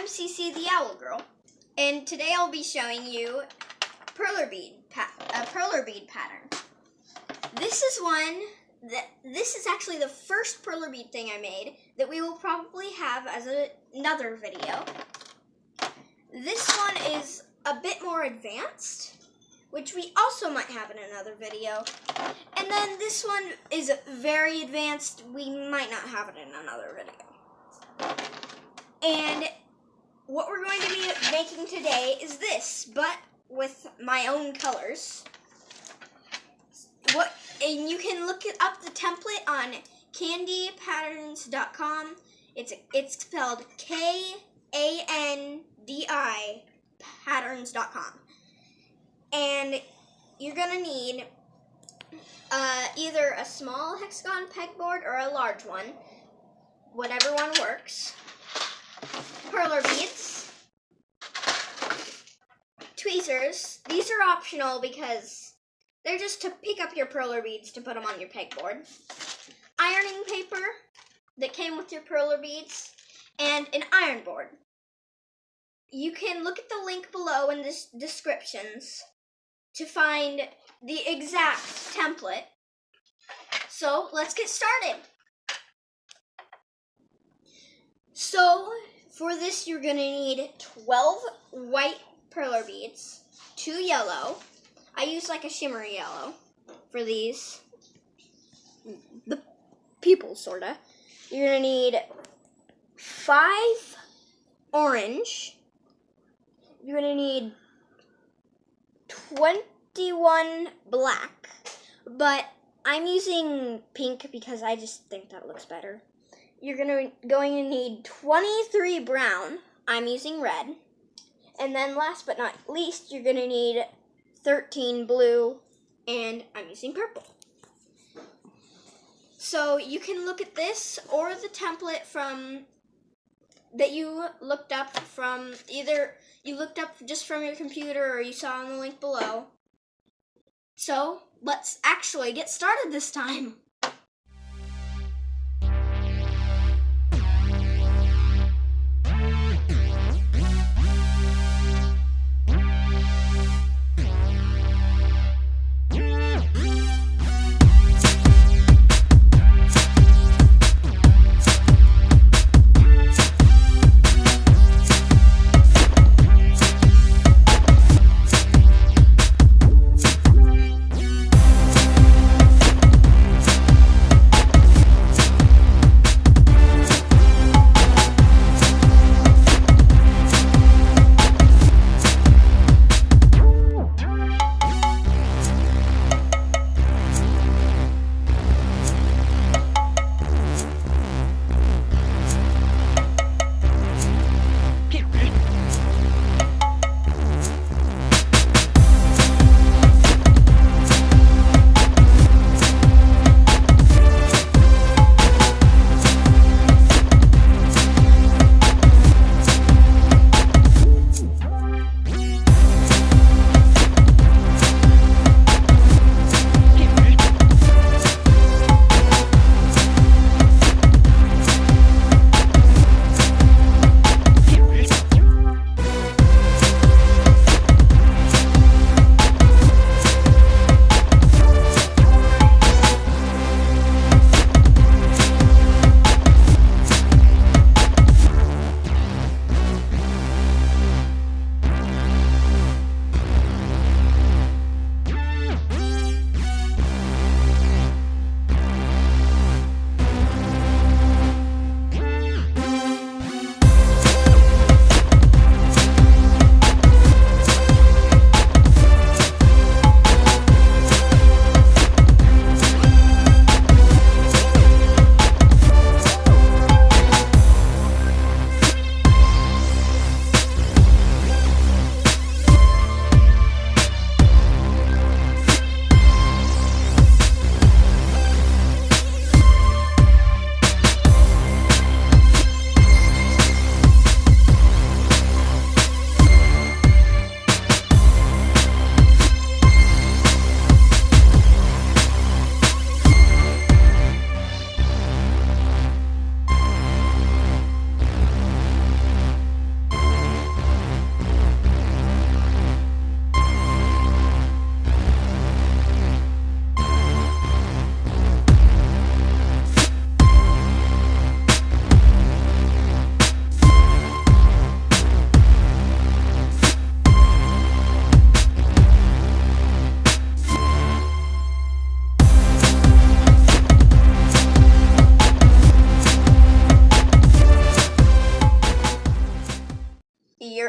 I'm Cece the Owl Girl, and today I'll be showing you a Perler bead pattern. This is actually the first Perler bead thing I made that we will probably have as another video. This one is a bit more advanced, which we also might have in another video. And then this one is very advanced. We might not have it in another video. And what we're going to be making today is this, but with my own colors. And you can look up the template on candypatterns.com. It's spelled K-A-N-D-I patterns.com. And you're gonna need either a small hexagon pegboard or a large one, whatever one works. Perler beads, tweezers. These are optional because they're just to pick up your Perler beads to put them on your pegboard. Ironing paper that came with your Perler beads, and an iron board. You can look at the link below in the descriptions to find the exact template. So let's get started. So for this, you're going to need 12 white Perler beads, 2 yellow. I use like a shimmery yellow for these. The people, sorta. You're going to need 5 orange. You're going to need 21 black, but I'm using pink because I just think that looks better. You're going to need 23 brown. I'm using red. And then last but not least, you're going to need 13 blue, and I'm using purple. So you can look at this or the template that you looked up from, either you looked up just from your computer or you saw on the link below. So let's actually get started this time.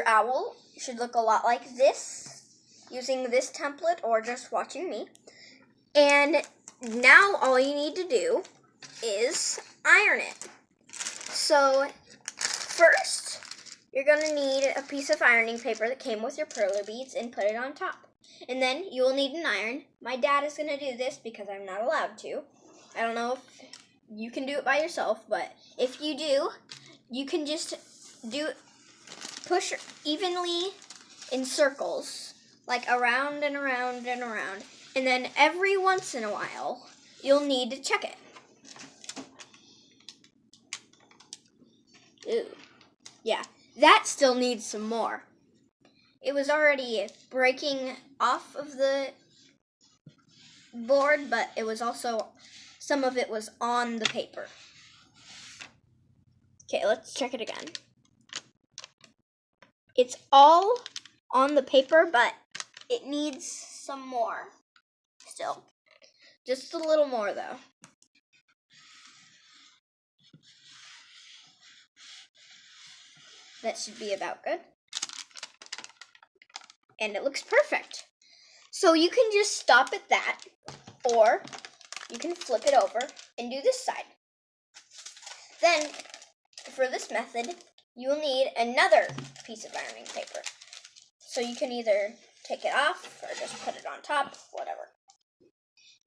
your owl should look a lot like this, using this template or just watching me. And now all you need to do is iron it. So first, you're going to need a piece of ironing paper that came with your perler beads and put it on top. And then you will need an iron. My dad is going to do this because I'm not allowed to. I don't know if you can do it by yourself, but if you do, you can just push evenly in circles, like around and around and around. And then every once in a while, you'll need to check it. Ooh. Yeah, that still needs some more. It was already breaking off of the board, but it was also, some of it was on the paper. Okay, let's check it again. It's all on the paper, but it needs some more still. Just a little more, though. That should be about good. And it looks perfect. So you can just stop at that, or you can flip it over and do this side. Then, for this method, you will need another piece of ironing paper. So you can either take it off or just put it on top, whatever.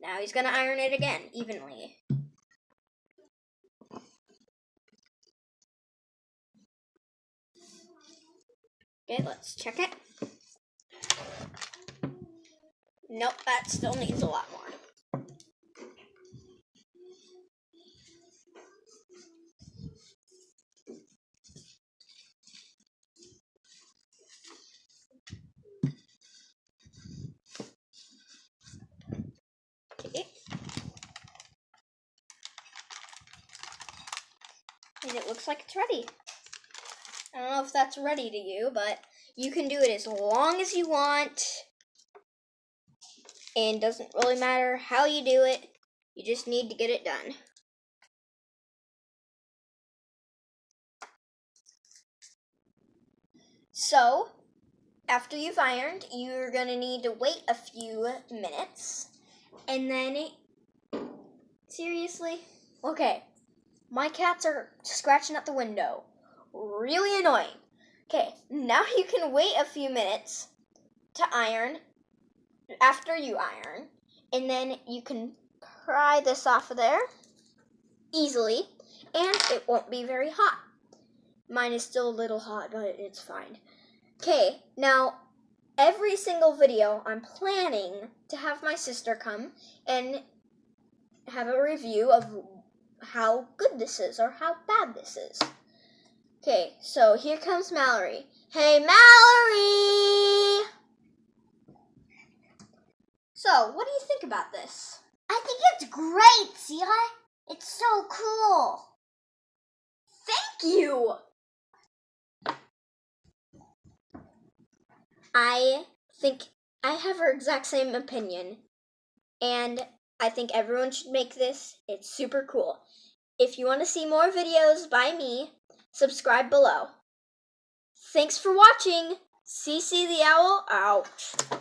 Now he's going to iron it again, evenly. Okay, let's check it. Nope, that still needs a lot more. Okay. And it looks like it's ready. I don't know if that's ready to you, but you can do it as long as you want. And it doesn't really matter how you do it. You just need to get it done. So, after you've ironed, you're going to need to wait a few minutes. And then, seriously? Okay, my cats are scratching at the window. Really annoying. Okay, now you can wait a few minutes to iron after you iron. And then you can pry this off of there easily. And it won't be very hot. Mine is still a little hot, but it's fine. Okay, now every single video I'm planning to have my sister come and have a review of how good this is or how bad this is. Okay, so here comes Mallory. Hey, Mallory! So, what do you think about this? I think it's great, Sierra. It's so cool. Thank you! I think I have her exact same opinion, and I think everyone should make this. It's super cool. If you want to see more videos by me, subscribe below. Thanks for watching. CC the Owl out.